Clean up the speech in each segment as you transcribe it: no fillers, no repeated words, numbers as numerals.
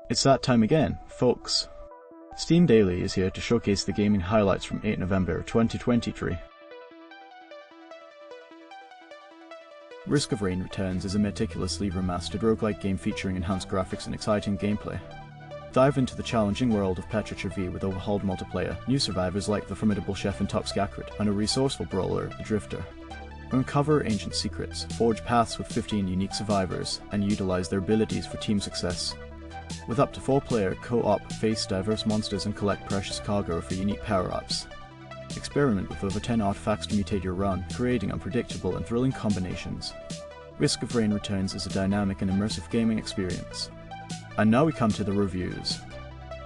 It's that time again, folks. Steam Daily is here to showcase the gaming highlights from 8 November 2023. Risk of Rain returns as a meticulously remastered roguelike game featuring enhanced graphics and exciting gameplay. Dive into the challenging world of Petra Chervi with overhauled multiplayer, new survivors like the formidable chef and Tox Gakrit, and a resourceful brawler, the Drifter. Uncover ancient secrets, forge paths with 15 unique survivors, and utilize their abilities for team success. With up to 4-player co-op, face diverse monsters and collect precious cargo for unique power-ups. Experiment with over 10 artifacts to mutate your run, creating unpredictable and thrilling combinations. Risk of Rain returns as a dynamic and immersive gaming experience. And now we come to the reviews.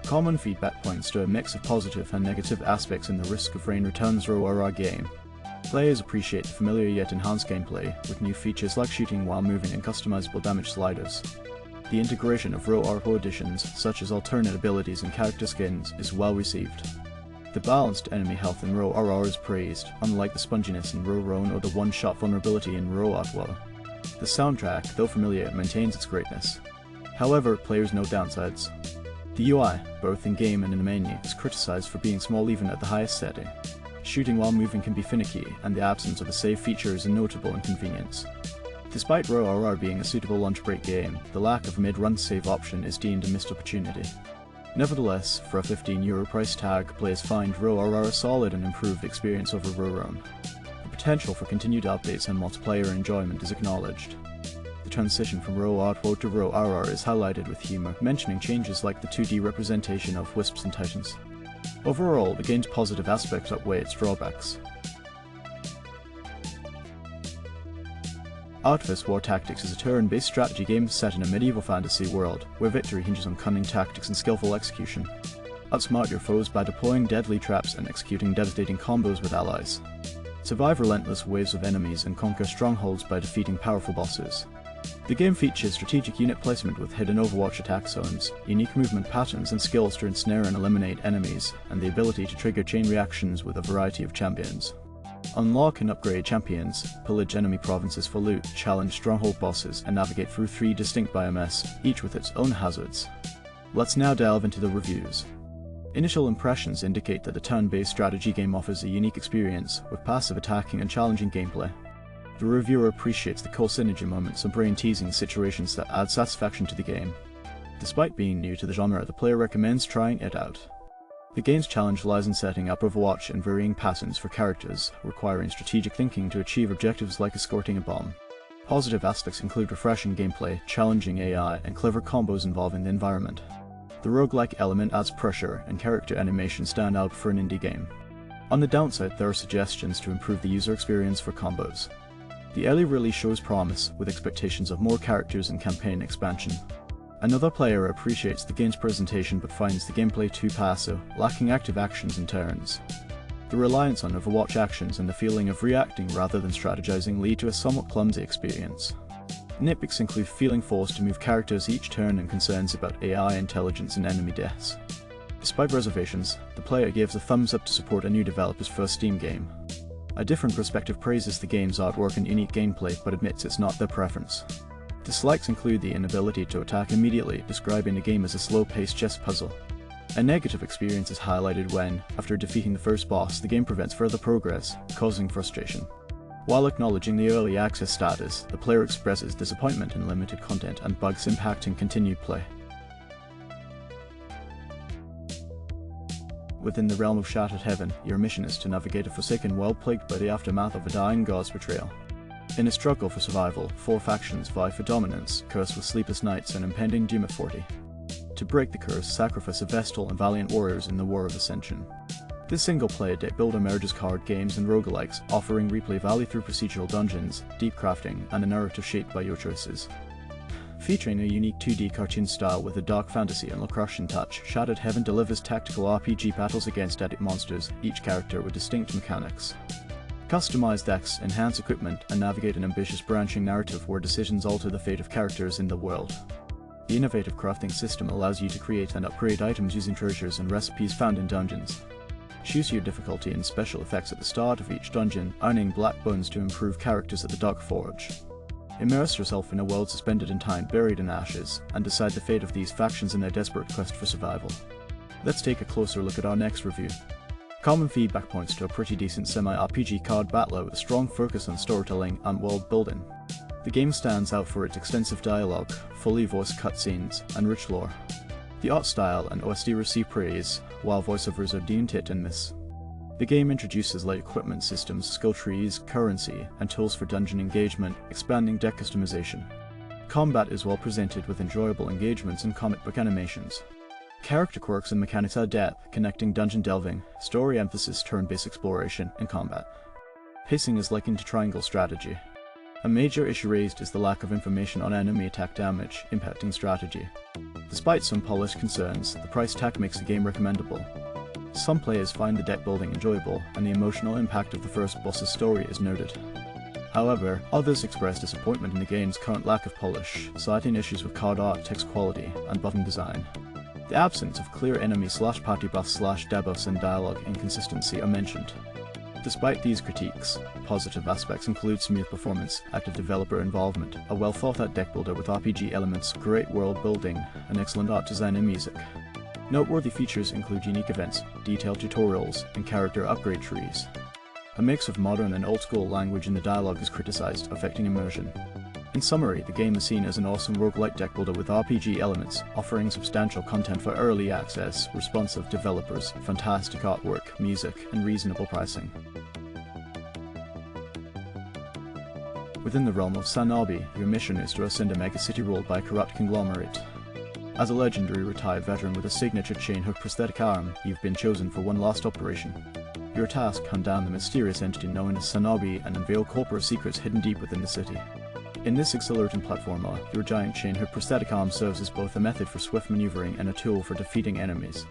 Common feedback points to a mix of positive and negative aspects in the Risk of Rain Returns ROR game. Players appreciate the familiar yet enhanced gameplay, with new features like shooting while moving and customizable damage sliders. The integration of ROR additions, such as alternate abilities and character skins, is well received. The balanced enemy health in ROR is praised, unlike the sponginess in ROR or the one-shot vulnerability in ROR. The soundtrack, though familiar, maintains its greatness. However, players note downsides. The UI, both in-game and in the menu, is criticized for being small even at the highest setting. Shooting while moving can be finicky, and the absence of a save feature is a notable inconvenience. Despite ROR being a suitable lunch break game, the lack of a mid-run save option is deemed a missed opportunity. Nevertheless, for a €15 price tag, players find ROR a solid and improved experience over ROR. The potential for continued updates and multiplayer enjoyment is acknowledged. The transition from ROR to ROR is highlighted with humor, mentioning changes like the 2D representation of wisps and titans. Overall, the game's positive aspects outweigh its drawbacks. Artifice War Tactics is a turn-based strategy game set in a medieval fantasy world, where victory hinges on cunning tactics and skillful execution. Outsmart your foes by deploying deadly traps and executing devastating combos with allies. Survive relentless waves of enemies and conquer strongholds by defeating powerful bosses. The game features strategic unit placement with hidden Overwatch attack zones, unique movement patterns and skills to ensnare and eliminate enemies, and the ability to trigger chain reactions with a variety of champions. Unlock and upgrade champions, pillage enemy provinces for loot, challenge stronghold bosses, and navigate through 3 distinct biomes, each with its own hazards. Let's now delve into the reviews. Initial impressions indicate that the turn-based strategy game offers a unique experience, with passive attacking and challenging gameplay. The reviewer appreciates the cool synergy moments and brain-teasing situations that add satisfaction to the game. Despite being new to the genre, the player recommends trying it out. The game's challenge lies in setting up Overwatch and varying patterns for characters, requiring strategic thinking to achieve objectives like escorting a bomb. Positive aspects include refreshing gameplay, challenging AI, and clever combos involving the environment. The roguelike element adds pressure, and character animation stand out for an indie game. On the downside, there are suggestions to improve the user experience for combos. The early release shows promise, with expectations of more characters and campaign expansion. Another player appreciates the game's presentation but finds the gameplay too passive, lacking active actions and turns. The reliance on Overwatch actions and the feeling of reacting rather than strategizing lead to a somewhat clumsy experience. Nitpicks include feeling forced to move characters each turn and concerns about AI intelligence and enemy deaths. Despite reservations, the player gives a thumbs up to support a new developer's first Steam game. A different perspective praises the game's artwork and unique gameplay but admits it's not their preference. Dislikes include the inability to attack immediately, describing the game as a slow-paced chess puzzle. A negative experience is highlighted when, after defeating the first boss, the game prevents further progress, causing frustration. While acknowledging the early access status, the player expresses disappointment in limited content and bugs impacting continued play. Within the realm of Shattered Heaven, your mission is to navigate a forsaken world plagued by the aftermath of a dying god's betrayal. In a struggle for survival, 4 factions vie for dominance, cursed with sleepless nights and impending doom at 40. To break the curse, sacrifice a Vestal and valiant warriors in the War of Ascension. This single-player deck builder merges card games and roguelikes, offering replay value through procedural dungeons, deep crafting, and a narrative shaped by your choices. Featuring a unique 2D cartoon style with a dark fantasy and Lovecraftian touch, Shattered Heaven delivers tactical RPG battles against static monsters, each character with distinct mechanics. Customize decks, enhance equipment, and navigate an ambitious branching narrative where decisions alter the fate of characters in the world. The innovative crafting system allows you to create and upgrade items using treasures and recipes found in dungeons. Choose your difficulty and special effects at the start of each dungeon, earning black bones to improve characters at the Dark Forge. Immerse yourself in a world suspended in time, buried in ashes, and decide the fate of these factions in their desperate quest for survival. Let's take a closer look at our next review. Common feedback points to a pretty decent semi-RPG card battler with a strong focus on storytelling and world building. The game stands out for its extensive dialogue, fully voiced cutscenes, and rich lore. The art style and OST receive praise, while voiceovers are deemed hit and miss. The game introduces light equipment systems, skill trees, currency, and tools for dungeon engagement, expanding deck customization. Combat is well presented with enjoyable engagements and comic book animations. Character quirks and mechanics add depth, connecting dungeon delving, story emphasis, turn-based exploration, and combat. Pacing is likened to triangle strategy. A major issue raised is the lack of information on enemy attack damage, impacting strategy. Despite some polished concerns, the price tag makes the game recommendable. Some players find the deck building enjoyable, and the emotional impact of the first boss's story is noted. However, others express disappointment in the game's current lack of polish, citing issues with card art, text quality, and button design. The absence of clear enemy/party buffs/debuffs and dialogue inconsistency are mentioned. Despite these critiques, positive aspects include smooth performance, active developer involvement, a well thought out deck builder with RPG elements, great world building, and excellent art design and music. Noteworthy features include unique events, detailed tutorials, and character upgrade trees. A mix of modern and old school language in the dialogue is criticized, affecting immersion. In summary, the game is seen as an awesome roguelike deck builder with RPG elements, offering substantial content for early access, responsive developers, fantastic artwork, music, and reasonable pricing. Within the realm of SANABI, your mission is to ascend a megacity ruled by a corrupt conglomerate. As a legendary retired veteran with a signature chain-hook prosthetic arm, you've been chosen for one last operation. Your task: hunt down the mysterious entity known as SANABI and unveil corporate secrets hidden deep within the city. In this exhilarating platformer, your giant chain-hook prosthetic arm serves as both a method for swift maneuvering and a tool for defeating enemies.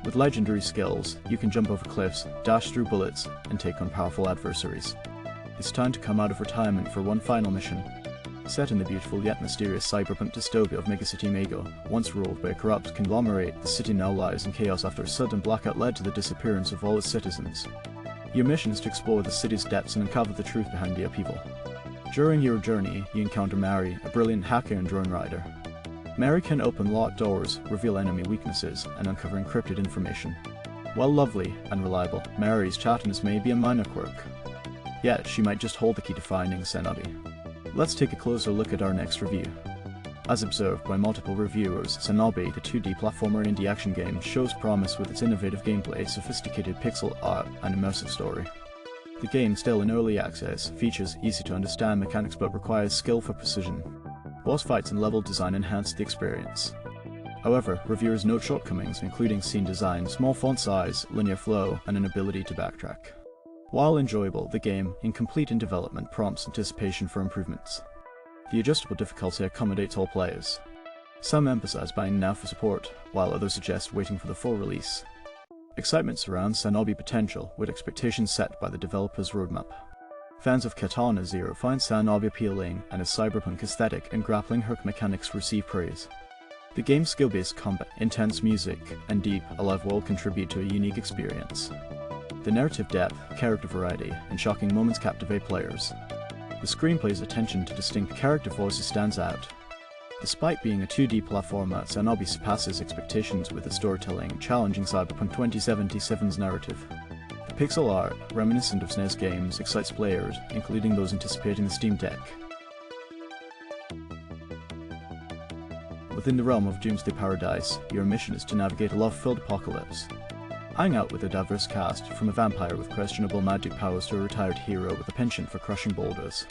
With legendary skills, you can jump over cliffs, dash through bullets, and take on powerful adversaries. It's time to come out of retirement for one final mission. Set in the beautiful yet mysterious cyberpunk dystopia of Megacity Mago, once ruled by a corrupt conglomerate, the city now lies in chaos after a sudden blackout led to the disappearance of all its citizens. Your mission is to explore the city's depths and uncover the truth behind the upheaval. During your journey, you encounter Mary, a brilliant hacker and drone rider. Mary can open locked doors, reveal enemy weaknesses, and uncover encrypted information. While lovely and reliable, Mary's chattiness may be a minor quirk. Yet, she might just hold the key to finding SANABI. Let's take a closer look at our next review. As observed by multiple reviewers, SANABI, the 2D platformer indie action game, shows promise with its innovative gameplay, sophisticated pixel art, and immersive story. The game, still in early access, features easy-to-understand mechanics but requires skill for precision. Boss fights and level design enhance the experience. However, reviewers note shortcomings, including scene design, small font size, linear flow, and an ability to backtrack. While enjoyable, the game, incomplete in development, prompts anticipation for improvements. The adjustable difficulty accommodates all players. Some emphasize buying now for support, while others suggest waiting for the full release. Excitement surrounds SANABI potential, with expectations set by the developer's roadmap. Fans of Katana Zero find SANABI appealing, and its cyberpunk aesthetic and grappling hook mechanics receive praise. The game's skill-based combat, intense music, and deep, alive world contribute to a unique experience. The narrative depth, character variety, and shocking moments captivate players. The screenplay's attention to distinct character voices stands out. Despite being a 2D platformer, SANABI surpasses expectations with its storytelling, challenging Cyberpunk 2077's narrative. The pixel art, reminiscent of SNES games, excites players, including those anticipating the Steam Deck. Within the realm of Doomsday Paradise, your mission is to navigate a love-filled apocalypse. Hang out with a diverse cast, from a vampire with questionable magic powers to a retired hero with a penchant for crushing boulders.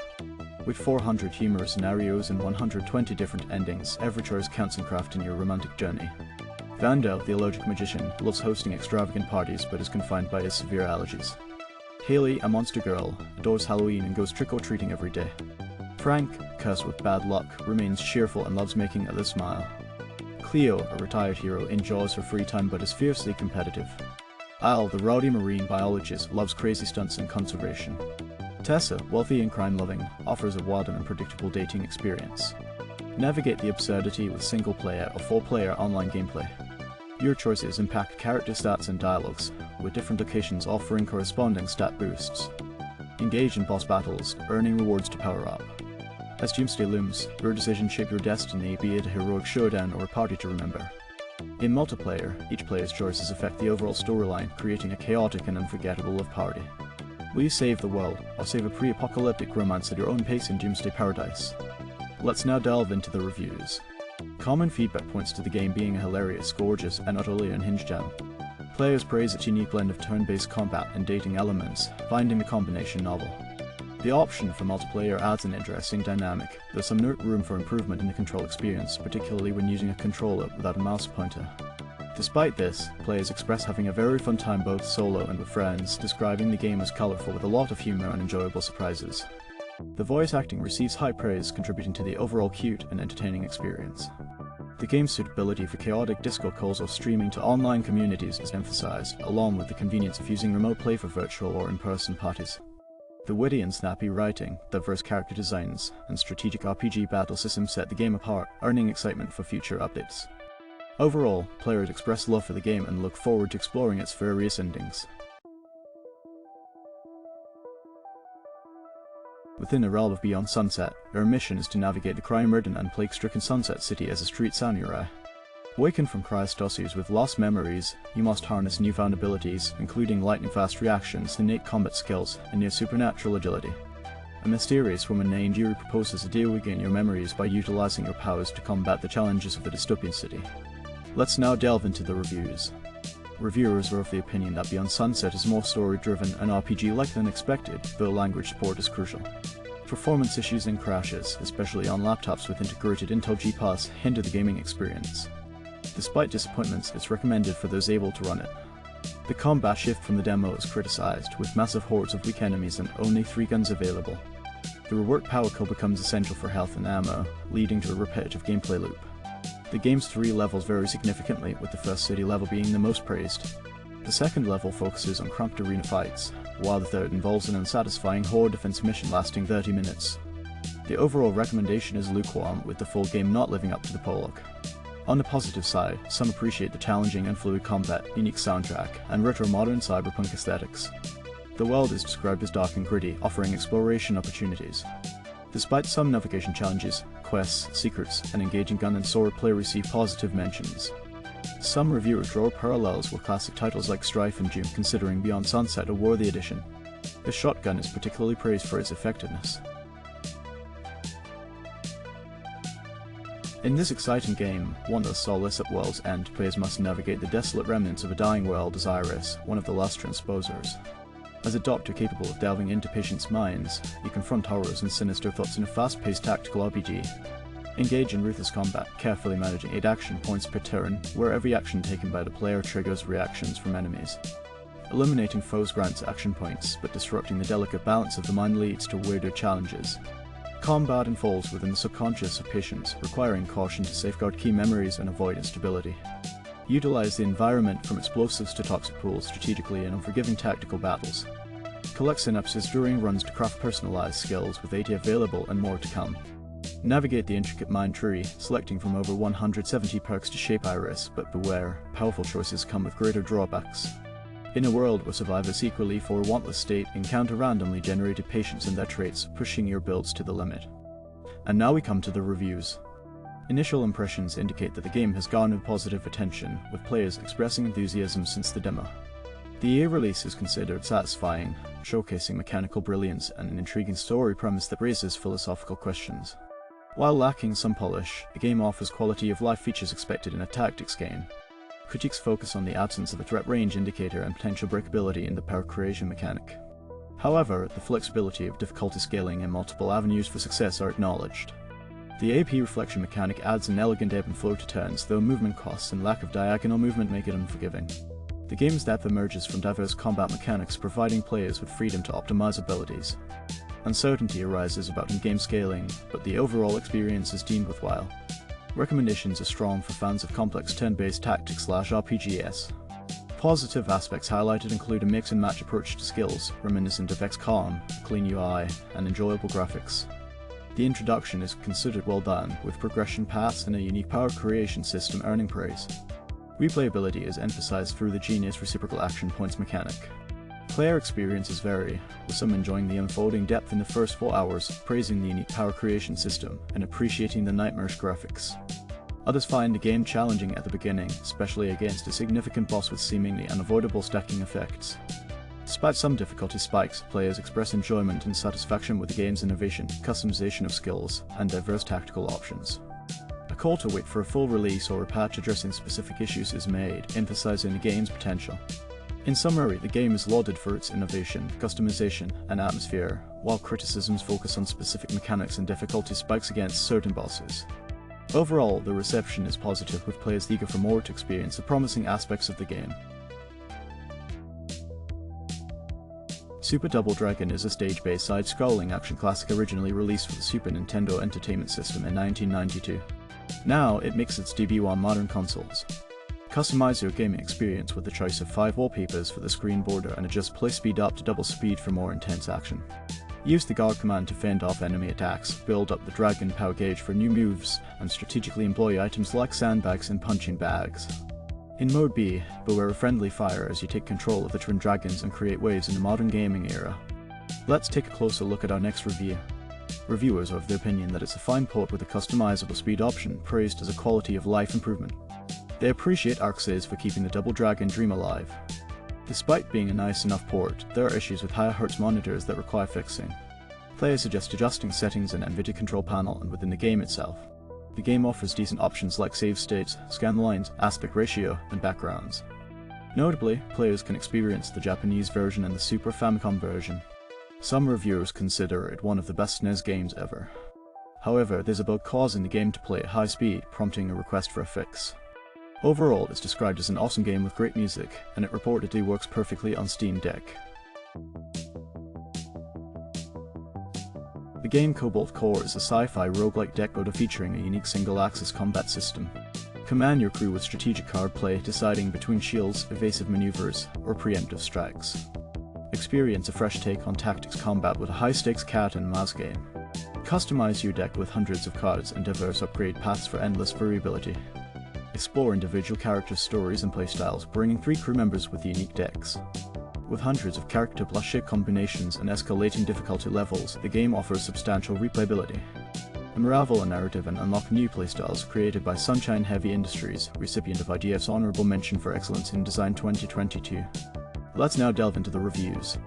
With 400 humorous scenarios and 120 different endings, every choice counts in crafting your romantic journey. Vanda, the allergic magician, loves hosting extravagant parties but is confined by his severe allergies. Haley, a monster girl, adores Halloween and goes trick-or-treating every day. Frank, cursed with bad luck, remains cheerful and loves making others smile. Cleo, a retired hero, enjoys her free time but is fiercely competitive. Al, the rowdy marine biologist, loves crazy stunts and conservation. Tessa, wealthy and crime-loving, offers a wild and unpredictable dating experience. Navigate the absurdity with single-player or four-player online gameplay. Your choices impact character stats and dialogues, with different locations offering corresponding stat boosts. Engage in boss battles, earning rewards to power up. As Doomsday looms, your decisions shape your destiny, be it a heroic showdown or a party to remember. In multiplayer, each player's choices affect the overall storyline, creating a chaotic and unforgettable love party. Will you save the world, or save a pre-apocalyptic romance at your own pace in Doomsday Paradise? Let's now delve into the reviews. Common feedback points to the game being a hilarious, gorgeous, and utterly unhinged gem. Players praise its unique blend of turn-based combat and dating elements, finding the combination novel. The option for multiplayer adds an interesting dynamic, though some note room for improvement in the control experience, particularly when using a controller without a mouse pointer. Despite this, players express having a very fun time both solo and with friends, describing the game as colourful with a lot of humour and enjoyable surprises. The voice acting receives high praise, contributing to the overall cute and entertaining experience. The game's suitability for chaotic disco calls or streaming to online communities is emphasised, along with the convenience of using remote play for virtual or in-person parties. The witty and snappy writing, diverse character designs, and strategic RPG battle systems set the game apart, earning excitement for future updates. Overall, players express love for the game and look forward to exploring its various endings. Within the realm of Beyond Sunset, your mission is to navigate the crime-ridden and plague-stricken Sunset City as a street samurai. Awakened from cryostoses with lost memories, you must harness newfound abilities, including lightning-fast reactions, innate combat skills, and near supernatural agility. A mysterious woman named Yuri proposes a deal to regain your memories by utilizing your powers to combat the challenges of the dystopian city. Let's now delve into the reviews. Reviewers are of the opinion that Beyond Sunset is more story-driven and RPG-like than expected, though language support is crucial. Performance issues and crashes, especially on laptops with integrated Intel G-Pass, hinder the gaming experience. Despite disappointments, it's recommended for those able to run it. The combat shift from the demo is criticized, with massive hordes of weak enemies and only 3 guns available. The reworked power core becomes essential for health and ammo, leading to a repetitive gameplay loop. The game's 3 levels vary significantly, with the first city level being the most praised. The second level focuses on cramped arena fights, while the third involves an unsatisfying horde defense mission lasting 30 minutes. The overall recommendation is lukewarm, with the full game not living up to the prologue. On the positive side, some appreciate the challenging and fluid combat, unique soundtrack, and retro-modern cyberpunk aesthetics. The world is described as dark and gritty, offering exploration opportunities. Despite some navigation challenges, quests, secrets, and engaging gun and sword play receive positive mentions. Some reviewers draw parallels with classic titles like Strife and Doom, considering Beyond Sunset a worthy addition. The shotgun is particularly praised for its effectiveness. In this exciting game, Wantless Solace at World's End, players must navigate the desolate remnants of a dying world as Iris, one of the last transposers. As a doctor capable of delving into patients' minds, you confront horrors and sinister thoughts in a fast-paced tactical RPG. Engage in ruthless combat, carefully managing 8 action points per turn, where every action taken by the player triggers reactions from enemies. Eliminating foes grants action points, but disrupting the delicate balance of the mind leads to weirder challenges. Combat unfolds within the subconscious of patients, requiring caution to safeguard key memories and avoid instability. Utilize the environment from explosives to toxic pools strategically in unforgiving tactical battles. Collect synapses during runs to craft personalized skills with 80 available and more to come. Navigate the intricate mind tree, selecting from over 170 perks to shape Iris, but beware, powerful choices come with greater drawbacks. In a world where survivors equally for a wantless state, encounter randomly generated patients and their traits, pushing your builds to the limit. And now we come to the reviews. Initial impressions indicate that the game has garnered positive attention, with players expressing enthusiasm since the demo. The EA release is considered satisfying, showcasing mechanical brilliance and an intriguing story premise that raises philosophical questions. While lacking some polish, the game offers quality of life features expected in a tactics game. Critiques focus on the absence of a threat range indicator and potential breakability in the power creation mechanic. However, the flexibility of difficulty scaling and multiple avenues for success are acknowledged. The AP reflection mechanic adds an elegant ebb and flow to turns, though movement costs and lack of diagonal movement make it unforgiving. The game's depth emerges from diverse combat mechanics, providing players with freedom to optimize abilities. Uncertainty arises about in-game scaling, but the overall experience is deemed worthwhile. Recommendations are strong for fans of complex turn-based tactics/RPGs. Positive aspects highlighted include a mix-and-match approach to skills, reminiscent of XCOM, clean UI, and enjoyable graphics. The introduction is considered well done, with progression paths and a unique power creation system earning praise. Replayability is emphasized through the genius reciprocal action points mechanic. Player experiences vary, with some enjoying the unfolding depth in the first 4 hours, praising the unique power creation system, and appreciating the nightmarish graphics. Others find the game challenging at the beginning, especially against a significant boss with seemingly unavoidable stacking effects. Despite some difficulty spikes, players express enjoyment and satisfaction with the game's innovation, customization of skills, and diverse tactical options. A call to wait for a full release or a patch addressing specific issues is made, emphasizing the game's potential. In summary, the game is lauded for its innovation, customization, and atmosphere, while criticisms focus on specific mechanics and difficulty spikes against certain bosses. Overall, the reception is positive, with players eager for more to experience the promising aspects of the game. Super Double Dragon is a stage-based side-scrolling action classic originally released for the Super Nintendo Entertainment System in 1992. Now, it makes its debut on modern consoles. Customize your gaming experience with the choice of 5 wallpapers for the screen border and adjust play speed up to double speed for more intense action. Use the guard command to fend off enemy attacks, build up the dragon power gauge for new moves, and strategically employ items like sandbags and punching bags. In Mode B, beware of friendly fire as you take control of the Twin Dragons and create waves in the modern gaming era. Let's take a closer look at our next review. Reviewers are of the opinion that it's a fine port with a customizable speed option, praised as a quality of life improvement. They appreciate ArcSys for keeping the Double Dragon dream alive. Despite being a nice enough port, there are issues with higher hertz monitors that require fixing. Players suggest adjusting settings in NVIDIA control panel and within the game itself. The game offers decent options like save states, scan lines, aspect ratio, and backgrounds. Notably, players can experience the Japanese version and the Super Famicom version. Some reviewers consider it one of the best SNES games ever. However, there's a bug causing the game to play at high speed, prompting a request for a fix. Overall, it's described as an awesome game with great music, and it reportedly works perfectly on Steam Deck. The game Cobalt Core is a sci-fi roguelike deck builder featuring a unique single-axis combat system. Command your crew with strategic card play, deciding between shields, evasive maneuvers, or preemptive strikes. Experience a fresh take on tactics combat with a high-stakes cat and mouse game. Customize your deck with hundreds of cards and diverse upgrade paths for endless variability. Explore individual character stories and playstyles, bringing 3 crew members with unique decks. With hundreds of character plus shape combinations and escalating difficulty levels, the game offers substantial replayability. Unravel a narrative and unlock new playstyles created by Sunshine Heavy Industries, recipient of IDF's Honorable Mention for Excellence in Design 2022. Let's now delve into the reviews.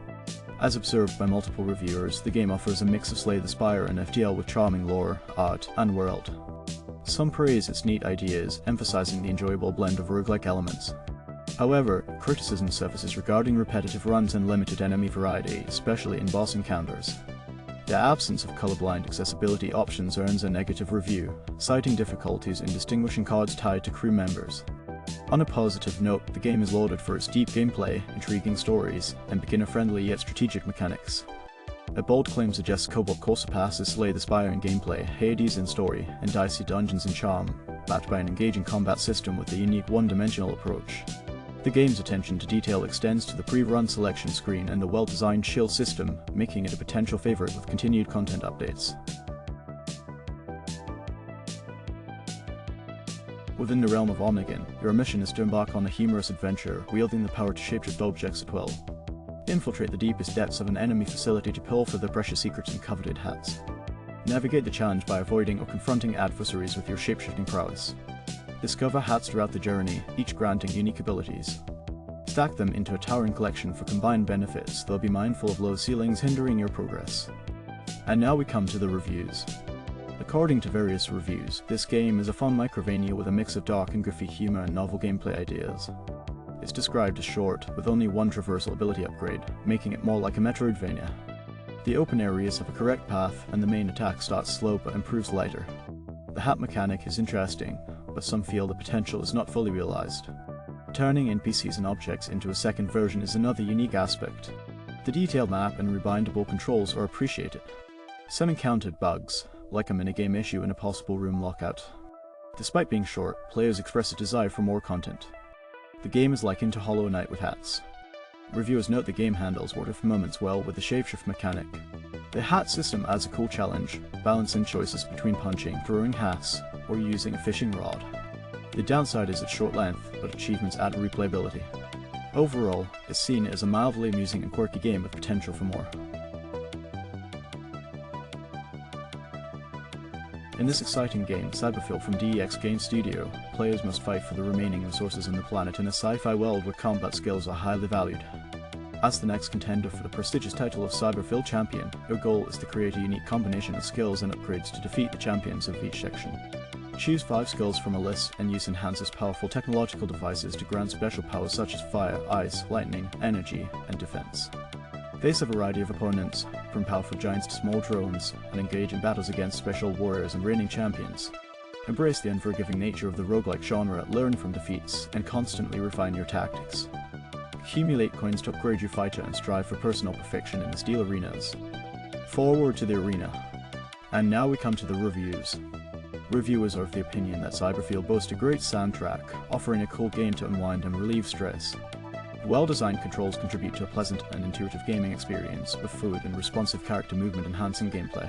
As observed by multiple reviewers, the game offers a mix of Slay the Spire and FTL with charming lore, art, and world. Some praise its neat ideas, emphasizing the enjoyable blend of roguelike elements. However, criticism surfaces regarding repetitive runs and limited enemy variety, especially in boss encounters. The absence of colorblind accessibility options earns a negative review, citing difficulties in distinguishing cards tied to crew members. On a positive note, the game is lauded for its deep gameplay, intriguing stories, and beginner-friendly yet strategic mechanics. A bold claim suggests Cobalt Core surpasses Slay the Spire in gameplay, Hades in story, and dicey dungeons in charm, backed by an engaging combat system with a unique one-dimensional approach. The game's attention to detail extends to the pre-run selection screen and the well-designed shield system, making it a potential favorite with continued content updates. Within the realm of Omnigon, your mission is to embark on a humorous adventure, wielding the power to shapeshift objects at will. Infiltrate the deepest depths of an enemy facility to pilfer their precious secrets and coveted hats. Navigate the challenge by avoiding or confronting adversaries with your shapeshifting prowess. Discover hats throughout the journey, each granting unique abilities. Stack them into a towering collection for combined benefits, though be mindful of low ceilings hindering your progress. And now we come to the reviews. According to various reviews, this game is a fun Microvania with a mix of dark and goofy humor and novel gameplay ideas. It's described as short, with only one traversal ability upgrade, making it more like a Metroidvania. The open areas have a correct path, and the main attack starts slow but improves lighter. The hat mechanic is interesting, but some feel the potential is not fully realized. Turning NPCs and objects into a second version is another unique aspect. The detailed map and rebindable controls are appreciated. Some encountered bugs, like a minigame issue and a possible room lockout. Despite being short, players express a desire for more content. The game is likened to Hollow Knight with hats. Reviewers note the game handles Word of Moments well with the shapeshift mechanic. The hat system adds a cool challenge, balancing choices between punching, throwing hats, or using a fishing rod. The downside is its short length, but achievements add replayability. Overall, it's seen as a mildly amusing and quirky game with potential for more. In this exciting game, CYBERFIELD from DEX Game Studio, players must fight for the remaining resources on the planet in a sci-fi world where combat skills are highly valued. As the next contender for the prestigious title of CYBERFIELD Champion, your goal is to create a unique combination of skills and upgrades to defeat the champions of each section. Choose 5 skills from a list and use Enhance's powerful technological devices to grant special powers such as fire, ice, lightning, energy, and defense. Face a variety of opponents, from powerful giants to small drones, and engage in battles against special warriors and reigning champions. Embrace the unforgiving nature of the roguelike genre, learn from defeats, and constantly refine your tactics. Accumulate coins to upgrade your fighter and strive for personal perfection in the steel arenas. Forward to the arena. And now we come to the reviews. Reviewers are of the opinion that CYBERFIELD boasts a great soundtrack, offering a cool game to unwind and relieve stress. Well-designed controls contribute to a pleasant and intuitive gaming experience, with fluid and responsive character movement enhancing gameplay.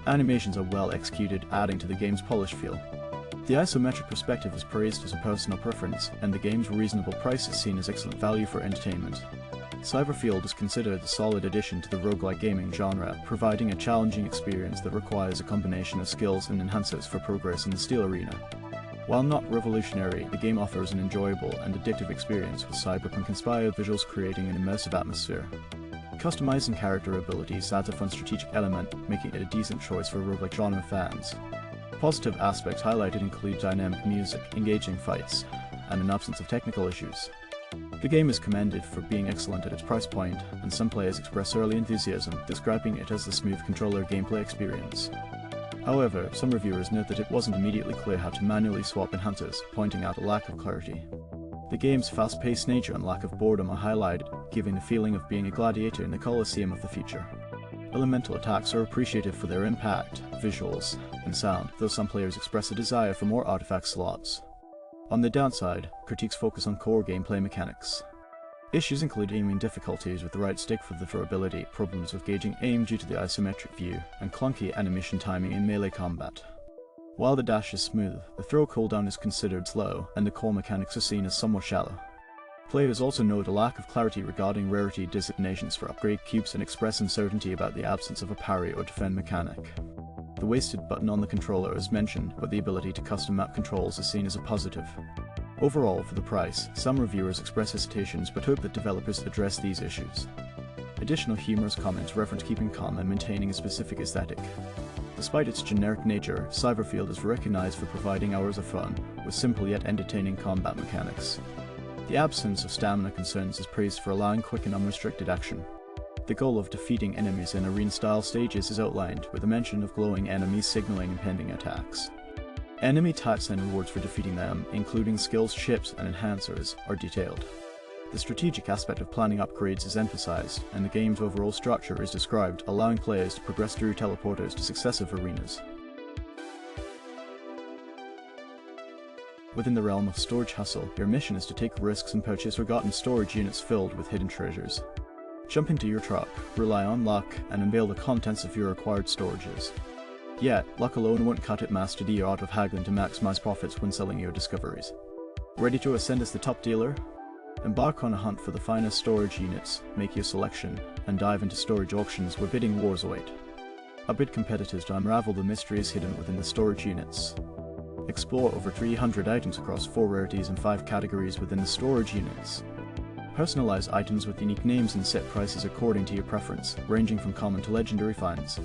Animations are well executed, adding to the game's polished feel. The isometric perspective is praised as a personal preference, and the game's reasonable price is seen as excellent value for entertainment. CYBERFIELD is considered a solid addition to the roguelike gaming genre, providing a challenging experience that requires a combination of skills and enhancers for progress in the steel arena. While not revolutionary, the game offers an enjoyable and addictive experience with cyberpunk-inspired visuals creating an immersive atmosphere. Customizing character abilities adds a fun strategic element, making it a decent choice for roguelike genre fans. Positive aspects highlighted include dynamic music, engaging fights, and an absence of technical issues. The game is commended for being excellent at its price point, and some players express early enthusiasm, describing it as a smooth controller gameplay experience. However, some reviewers note that it wasn't immediately clear how to manually swap enhancers, pointing out a lack of clarity. The game's fast-paced nature and lack of boredom are highlighted, giving the feeling of being a gladiator in the Colosseum of the future. Elemental attacks are appreciated for their impact, visuals, and sound, though some players express a desire for more artifact slots. On the downside, critiques focus on core gameplay mechanics. Issues include aiming difficulties with the right stick for the throwability, problems with gauging aim due to the isometric view, and clunky animation timing in melee combat. While the dash is smooth, the throw cooldown is considered slow, and the core mechanics are seen as somewhat shallow. Players also note a lack of clarity regarding rarity designations for upgrade cubes and express uncertainty about the absence of a parry or defend mechanic. The wasted button on the controller is mentioned, but the ability to custom map controls is seen as a positive. Overall, for the price, some reviewers express hesitations but hope that developers address these issues. Additional humorous comments reference keeping calm and maintaining a specific aesthetic. Despite its generic nature, CYBERFIELD is recognized for providing hours of fun, with simple yet entertaining combat mechanics. The absence of stamina concerns is praised for allowing quick and unrestricted action. The goal of defeating enemies in arena-style stages is outlined, with a mention of glowing enemies signaling impending attacks. Enemy types and rewards for defeating them, including skills, chips, and enhancers, are detailed. The strategic aspect of planning upgrades is emphasized, and the game's overall structure is described, allowing players to progress through teleporters to successive arenas. Within the realm of storage hustle, your mission is to take risks and purchase forgotten storage units filled with hidden treasures. Jump into your truck, rely on luck, and unveil the contents of your acquired storages. Yet, luck alone won't cut it, master the art of haggling to maximize profits when selling your discoveries. Ready to ascend as the top dealer? Embark on a hunt for the finest storage units, make your selection, and dive into storage auctions where bidding wars await. Outbid competitors to unravel the mysteries hidden within the storage units. Explore over 300 items across 4 rarities and 5 categories within the storage units. Personalize items with unique names and set prices according to your preference, ranging from common to legendary finds.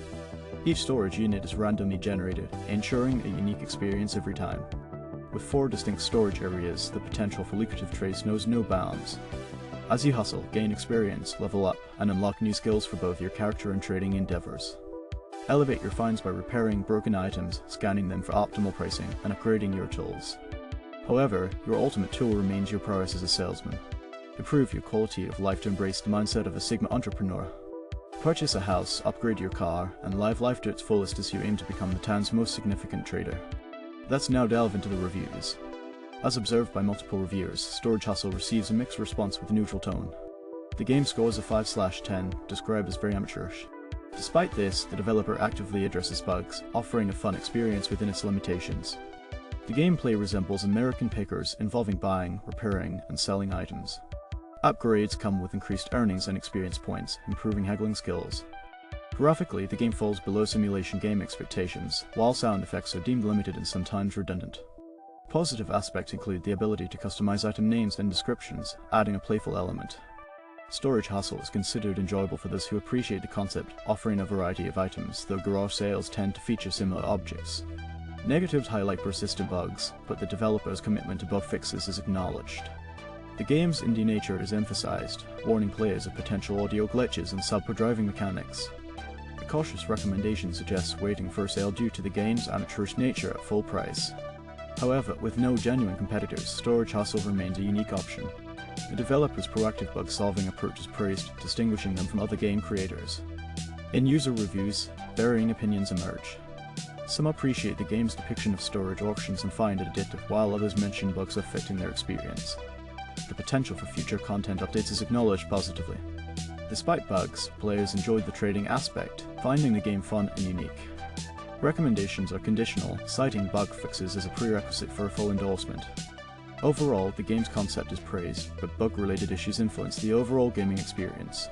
Each storage unit is randomly generated, ensuring a unique experience every time. With 4 distinct storage areas, the potential for lucrative trades knows no bounds. As you hustle, gain experience, level up, and unlock new skills for both your character and trading endeavors. Elevate your finds by repairing broken items, scanning them for optimal pricing, and upgrading your tools. However, your ultimate tool remains your prowess as a salesman. Improve your quality of life to embrace the mindset of a Sigma entrepreneur. Purchase a house, upgrade your car, and live life to its fullest as you aim to become the town's most significant trader. Let's now delve into the reviews. As observed by multiple reviewers, Storage Hustle receives a mixed response with a neutral tone. The game scores a 5/10, described as very amateurish. Despite this, the developer actively addresses bugs, offering a fun experience within its limitations. The gameplay resembles American Pickers, involving buying, repairing, and selling items. Upgrades come with increased earnings and experience points, improving haggling skills. Graphically, the game falls below simulation game expectations, while sound effects are deemed limited and sometimes redundant. Positive aspects include the ability to customize item names and descriptions, adding a playful element. Storage hassle is considered enjoyable for those who appreciate the concept, offering a variety of items, though garage sales tend to feature similar objects. Negatives highlight persistent bugs, but the developer's commitment to bug fixes is acknowledged. The game's indie nature is emphasized, warning players of potential audio glitches and subpar driving mechanics. A cautious recommendation suggests waiting for a sale due to the game's amateurish nature at full price. However, with no genuine competitors, storage hassle remains a unique option. The developer's proactive bug-solving approach is praised, distinguishing them from other game creators. In user reviews, varying opinions emerge. Some appreciate the game's depiction of storage auctions and find it addictive, while others mention bugs affecting their experience. The potential for future content updates is acknowledged positively. Despite bugs, players enjoyed the trading aspect, finding the game fun and unique. Recommendations are conditional, citing bug fixes as a prerequisite for a full endorsement. Overall, the game's concept is praised, but bug-related issues influence the overall gaming experience.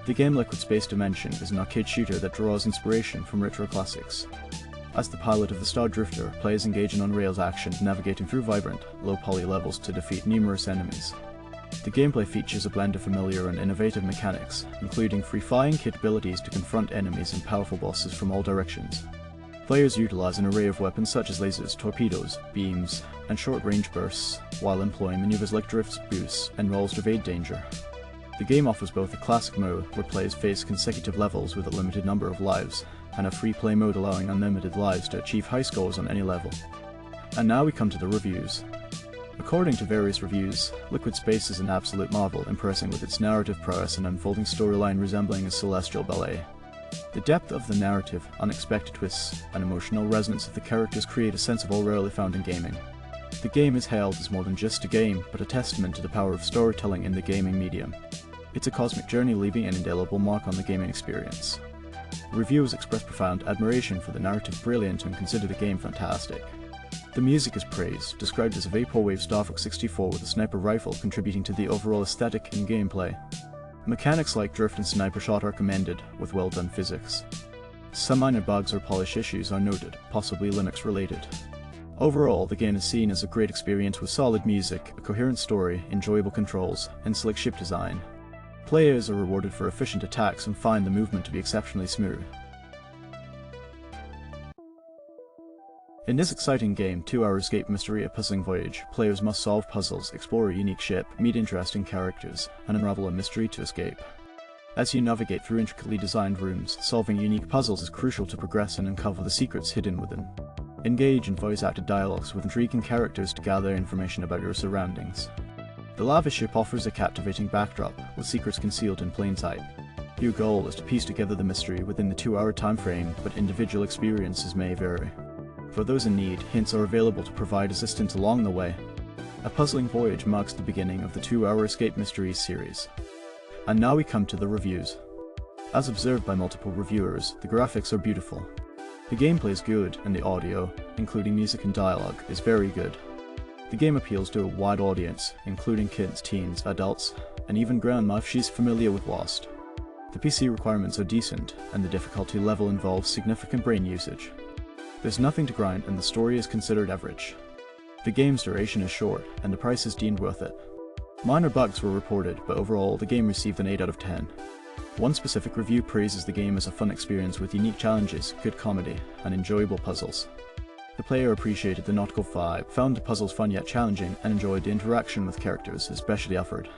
The game Liquid Space Dimension is an arcade shooter that draws inspiration from retro classics. As the pilot of the Star Drifter, players engage in on-rails action, navigating through vibrant, low-poly levels to defeat numerous enemies. The gameplay features a blend of familiar and innovative mechanics, including free-flying capabilities to confront enemies and powerful bosses from all directions. Players utilize an array of weapons such as lasers, torpedoes, beams, and short-range bursts, while employing maneuvers like drifts, boosts, and rolls to evade danger. The game offers both a classic mode, where players face consecutive levels with a limited number of lives, and a free play mode allowing unlimited lives to achieve high scores on any level. And now we come to the reviews. According to various reviews, Liquid Space is an absolute marvel, impressing with its narrative prowess and unfolding storyline resembling a celestial ballet. The depth of the narrative, unexpected twists, and emotional resonance of the characters create a sense of awe rarely found in gaming. The game is hailed as more than just a game, but a testament to the power of storytelling in the gaming medium. It's a cosmic journey leaving an indelible mark on the gaming experience. Reviewers express profound admiration for the narrative brilliance and consider the game fantastic. The music is praised, described as a vaporwave Star Fox 64 with a sniper rifle contributing to the overall aesthetic and gameplay. Mechanics like drift and sniper shot are commended, with well done physics. Some minor bugs or polish issues are noted, possibly Linux related. Overall, the game is seen as a great experience with solid music, a coherent story, enjoyable controls, and slick ship design. Players are rewarded for efficient attacks and find the movement to be exceptionally smooth. In this exciting game, 2-hour escape mystery A Puzzling Voyage, players must solve puzzles, explore a unique ship, meet interesting characters, and unravel a mystery to escape. As you navigate through intricately designed rooms, solving unique puzzles is crucial to progress and uncover the secrets hidden within. Engage in voice-acted dialogues with intriguing characters to gather information about your surroundings. The lava ship offers a captivating backdrop, with secrets concealed in plain sight. Your goal is to piece together the mystery within the 2-hour time frame, but individual experiences may vary. For those in need, hints are available to provide assistance along the way. A Puzzling Voyage marks the beginning of the 2-hour Escape Mysteries series. And now we come to the reviews. As observed by multiple reviewers, the graphics are beautiful. The gameplay is good, and the audio, including music and dialogue, is very good. The game appeals to a wide audience, including kids, teens, adults, and even grandma if she's familiar with Lost. The PC requirements are decent, and the difficulty level involves significant brain usage. There's nothing to grind, and the story is considered average. The game's duration is short, and the price is deemed worth it. Minor bugs were reported, but overall the game received an 8 out of 10. One specific review praises the game as a fun experience with unique challenges, good comedy, and enjoyable puzzles. The player appreciated the nautical vibe, found the puzzles fun yet challenging, and enjoyed the interaction with characters, especially Alfred.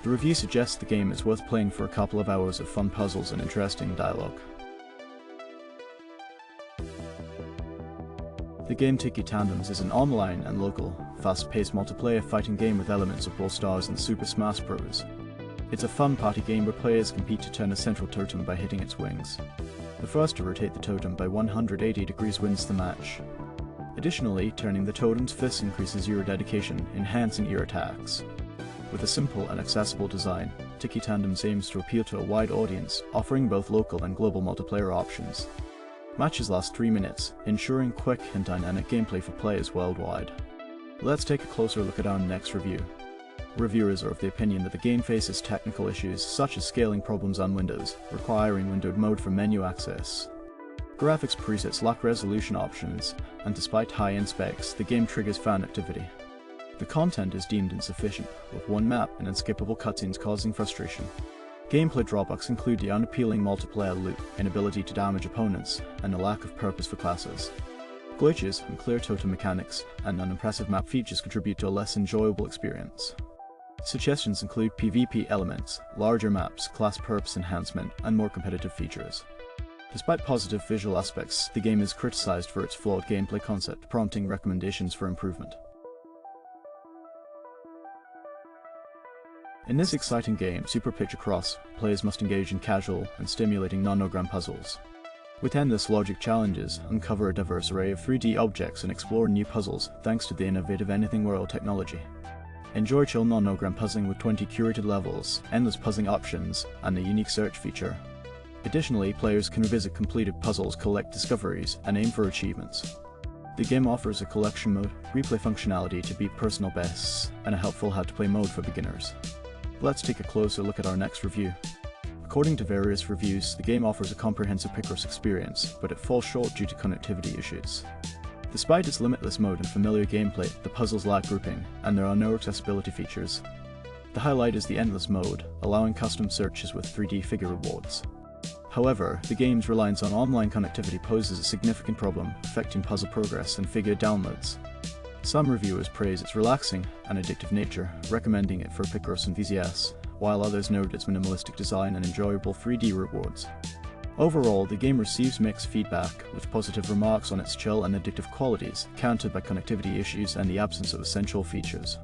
The review suggests the game is worth playing for a couple of hours of fun puzzles and interesting dialogue. The game Tiki Tandems is an online and local, fast-paced multiplayer fighting game with elements of Brawl Stars and Super Smash Bros. It's a fun party game where players compete to turn a central totem by hitting its wings. The first to rotate the totem by 180 degrees wins the match. Additionally, turning the totem's fists increases your dedication, enhancing your attacks. With a simple and accessible design, Tiki Tandems aims to appeal to a wide audience, offering both local and global multiplayer options. Matches last 3 minutes, ensuring quick and dynamic gameplay for players worldwide. Let's take a closer look at our next review. Reviewers are of the opinion that the game faces technical issues such as scaling problems on Windows, requiring windowed mode for menu access. Graphics presets lack resolution options, and despite high-end specs, the game triggers fan activity. The content is deemed insufficient, with one map and unskippable cutscenes causing frustration. Gameplay drawbacks include the unappealing multiplayer loop, inability to damage opponents, and a lack of purpose for classes. Glitches, unclear totem mechanics, and unimpressive map features contribute to a less enjoyable experience. Suggestions include PvP elements, larger maps, class purpose enhancement, and more competitive features. Despite positive visual aspects, the game is criticized for its flawed gameplay concept, prompting recommendations for improvement. In this exciting game, Super Picture Cross, players must engage in casual and stimulating nonogram puzzles. With endless logic challenges, uncover a diverse array of 3D objects and explore new puzzles thanks to the innovative Anything World technology. Enjoy chill nonogram puzzling with 20 curated levels, endless puzzling options, and a unique search feature. Additionally, players can revisit completed puzzles, collect discoveries, and aim for achievements. The game offers a collection mode, replay functionality to beat personal bests, and a helpful how-to-play mode for beginners. Let's take a closer look at our next review. According to various reviews, the game offers a comprehensive Picross experience, but it falls short due to connectivity issues. Despite its limitless mode and familiar gameplay, the puzzles lack grouping, and there are no accessibility features. The highlight is the endless mode, allowing custom searches with 3D figure rewards. However, the game's reliance on online connectivity poses a significant problem, affecting puzzle progress and figure downloads. Some reviewers praise its relaxing and addictive nature, recommending it for Picross enthusiasts, while others note its minimalistic design and enjoyable 3D rewards. Overall, the game receives mixed feedback, with positive remarks on its chill and addictive qualities, countered by connectivity issues and the absence of essential features.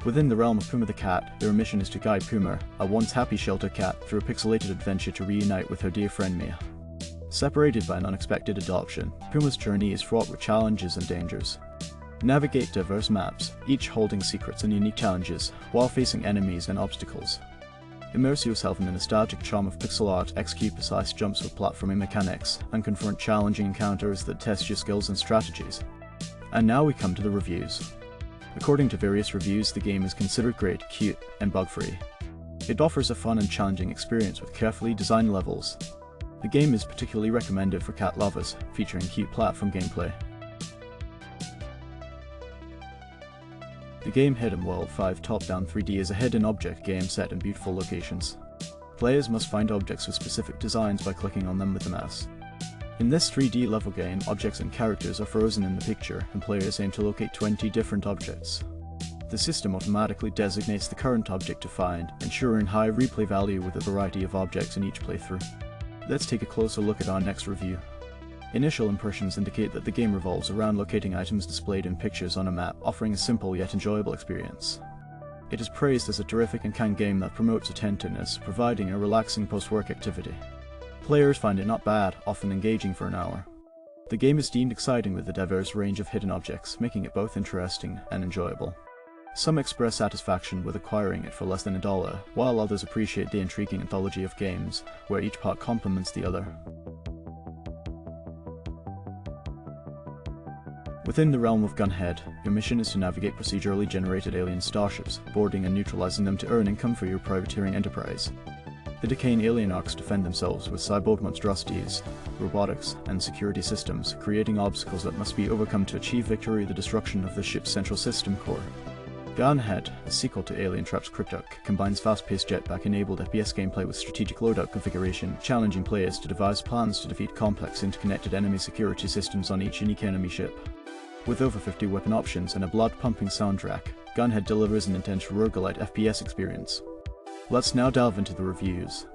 Within the realm of Puma the cat, their mission is to guide Puma, a once happy shelter cat, through a pixelated adventure to reunite with her dear friend Mia. Separated by an unexpected adoption, Puma's journey is fraught with challenges and dangers. Navigate diverse maps, each holding secrets and unique challenges, while facing enemies and obstacles. Immerse yourself in the nostalgic charm of pixel art, execute precise jumps with platforming mechanics, and confront challenging encounters that test your skills and strategies. And now we come to the reviews. According to various reviews, the game is considered great, cute, and bug-free. It offers a fun and challenging experience with carefully designed levels. The game is particularly recommended for cat lovers, featuring cute platform gameplay. The game Hidden World 5 top-down 3D is a hidden object game set in beautiful locations. Players must find objects with specific designs by clicking on them with the mouse. In this 3D level game, objects and characters are frozen in the picture, and players aim to locate 20 different objects. The system automatically designates the current object to find, ensuring high replay value with a variety of objects in each playthrough. Let's take a closer look at our next review. Initial impressions indicate that the game revolves around locating items displayed in pictures on a map, offering a simple yet enjoyable experience. It is praised as a terrific and kind game that promotes attentiveness, providing a relaxing post-work activity. Players find it not bad, often engaging for an hour. The game is deemed exciting with a diverse range of hidden objects, making it both interesting and enjoyable. Some express satisfaction with acquiring it for less than $1, while others appreciate the intriguing anthology of games, where each part complements the other. Within the realm of Gunhead, your mission is to navigate procedurally generated alien starships, boarding and neutralizing them to earn income for your privateering enterprise. The decaying alien arcs defend themselves with cyborg monstrosities, robotics, and security systems, creating obstacles that must be overcome to achieve victory or the destruction of the ship's central system core. GUNHEAD, a sequel to Alien Trap's Cryptok, combines fast-paced jetpack-enabled FPS gameplay with strategic loadout configuration, challenging players to devise plans to defeat complex interconnected enemy security systems on each unique enemy ship. With over 50 weapon options and a blood-pumping soundtrack, GUNHEAD delivers an intense roguelite FPS experience. Let's now delve into the reviews.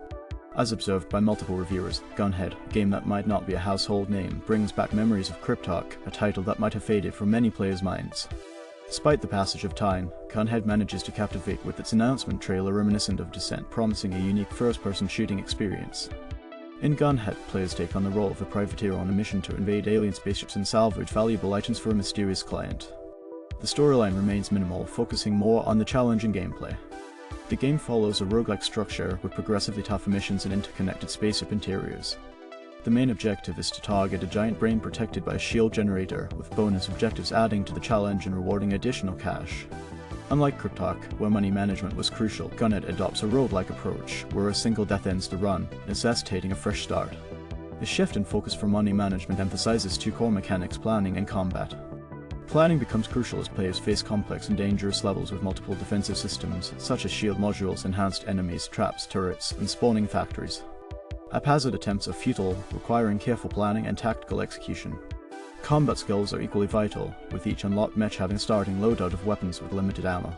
As observed by multiple reviewers, GUNHEAD, a game that might not be a household name, brings back memories of Cryptok, a title that might have faded from many players' minds. Despite the passage of time, GUNHEAD manages to captivate with its announcement trailer reminiscent of Descent, promising a unique first-person shooting experience. In GUNHEAD, players take on the role of a privateer on a mission to invade alien spaceships and salvage valuable items for a mysterious client. The storyline remains minimal, focusing more on the challenging gameplay. The game follows a roguelike structure with progressively tougher missions and interconnected spaceship interiors. The main objective is to target a giant brain protected by a shield generator, with bonus objectives adding to the challenge and rewarding additional cash. Unlike Cryptok, where money management was crucial, GUNHEAD adopts a roguelike approach, where a single death ends the run, necessitating a fresh start. The shift in focus for money management emphasizes two core mechanics: planning and combat. Planning becomes crucial as players face complex and dangerous levels with multiple defensive systems, such as shield modules, enhanced enemies, traps, turrets, and spawning factories. Haphazard attempts are futile, requiring careful planning and tactical execution. Combat skills are equally vital, with each unlocked mech having a starting loadout of weapons with limited ammo.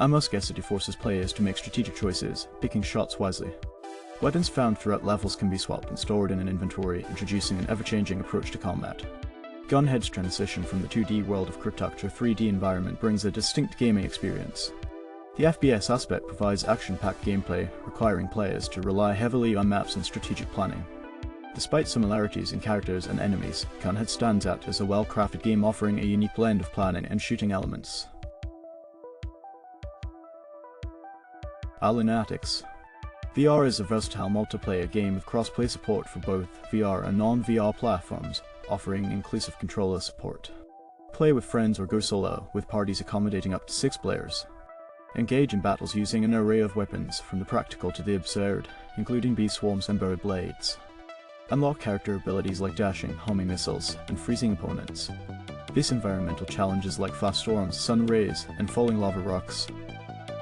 Ammo scarcity forces players to make strategic choices, picking shots wisely. Weapons found throughout levels can be swapped and stored in an inventory, introducing an ever-changing approach to combat. GUNHEAD's transition from the 2D world of Cryptok to a 3D environment brings a distinct gaming experience. The FPS aspect provides action-packed gameplay, requiring players to rely heavily on maps and strategic planning. Despite similarities in characters and enemies, GUNHEAD stands out as a well-crafted game offering a unique blend of planning and shooting elements. Balloonatics. VR is a versatile multiplayer game with cross-play support for both VR and non-VR platforms, offering inclusive controller support. Play with friends or go solo, with parties accommodating up to 6 players. Engage in battles using an array of weapons, from the practical to the absurd, including bee swarms and bird blades. Unlock character abilities like dashing, homing missiles, and freezing opponents. Face environmental challenges like fast storms, sun rays, and falling lava rocks.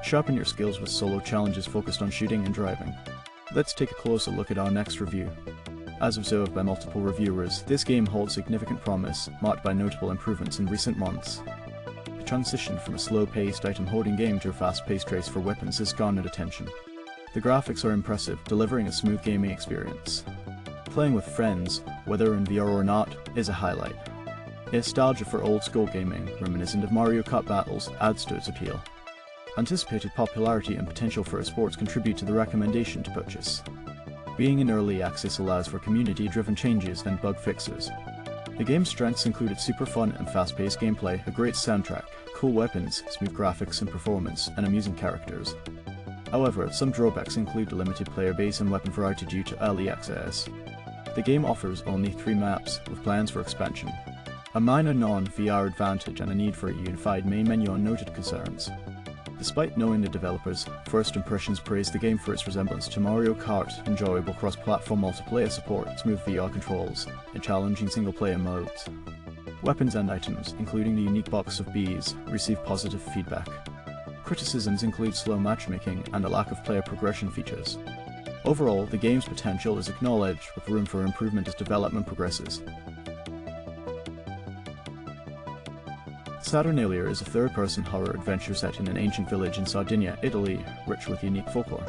Sharpen your skills with solo challenges focused on shooting and driving. Let's take a closer look at our next review. As observed by multiple reviewers, this game holds significant promise, marked by notable improvements in recent months. The transition from a slow-paced item-hoarding game to a fast-paced race for weapons has garnered attention. The graphics are impressive, delivering a smooth gaming experience. Playing with friends, whether in VR or not, is a highlight. Nostalgia for old-school gaming, reminiscent of Mario Kart battles, adds to its appeal. Anticipated popularity and potential for esports contribute to the recommendation to purchase. Being in early access allows for community-driven changes and bug fixes. The game's strengths included super fun and fast-paced gameplay, a great soundtrack, cool weapons, smooth graphics and performance, and amusing characters. However, some drawbacks include a limited player base and weapon variety due to early access. The game offers only 3 maps, with plans for expansion. A minor non-VR advantage and a need for a unified main menu are noted concerns. Despite knowing the developers, first impressions praise the game for its resemblance to Mario Kart, enjoyable cross-platform multiplayer support, smooth VR controls, and challenging single-player modes. Weapons and items, including the unique box of bees, receive positive feedback. Criticisms include slow matchmaking and a lack of player progression features. Overall, the game's potential is acknowledged, with room for improvement as development progresses. Saturnalia is a third-person horror adventure set in an ancient village in Sardinia, Italy, rich with unique folklore.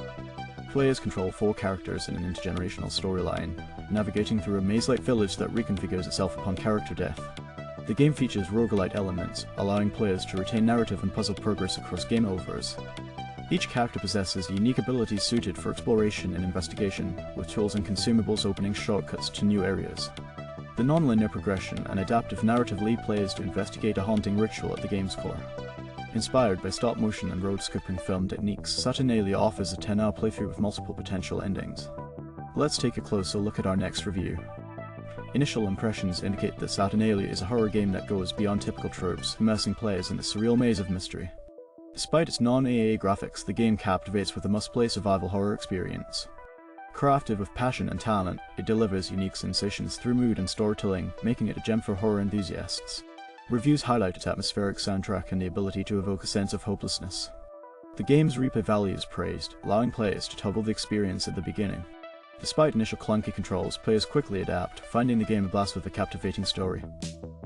Players control 4 characters in an intergenerational storyline, navigating through a maze-like village that reconfigures itself upon character death. The game features roguelite elements, allowing players to retain narrative and puzzle progress across game overs. Each character possesses unique abilities suited for exploration and investigation, with tools and consumables opening shortcuts to new areas. The non-linear progression and adaptive narrative lead players to investigate a haunting ritual at the game's core. Inspired by stop-motion and road-skipping film techniques, Saturnalia offers a 10-hour playthrough with multiple potential endings. Let's take a closer look at our next review. Initial impressions indicate that Saturnalia is a horror game that goes beyond typical tropes, immersing players in a surreal maze of mystery. Despite its non-AAA graphics, the game captivates with a must-play survival horror experience. Crafted with passion and talent, it delivers unique sensations through mood and storytelling, making it a gem for horror enthusiasts. Reviews highlight its atmospheric soundtrack and the ability to evoke a sense of hopelessness. The game's replay value is praised, allowing players to toggle the experience at the beginning. Despite initial clunky controls, players quickly adapt, finding the game a blast with a captivating story.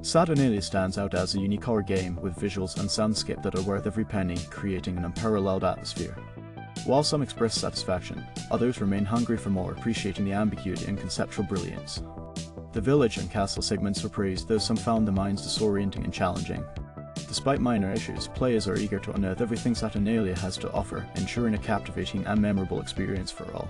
Saturnalia stands out as a unique horror game with visuals and soundscape that are worth every penny, creating an unparalleled atmosphere. While some express satisfaction, others remain hungry for more, appreciating the ambiguity and conceptual brilliance. The village and castle segments were praised, though some found the minds disorienting and challenging. Despite minor issues, players are eager to unearth everything Saturnalia has to offer, ensuring a captivating and memorable experience for all.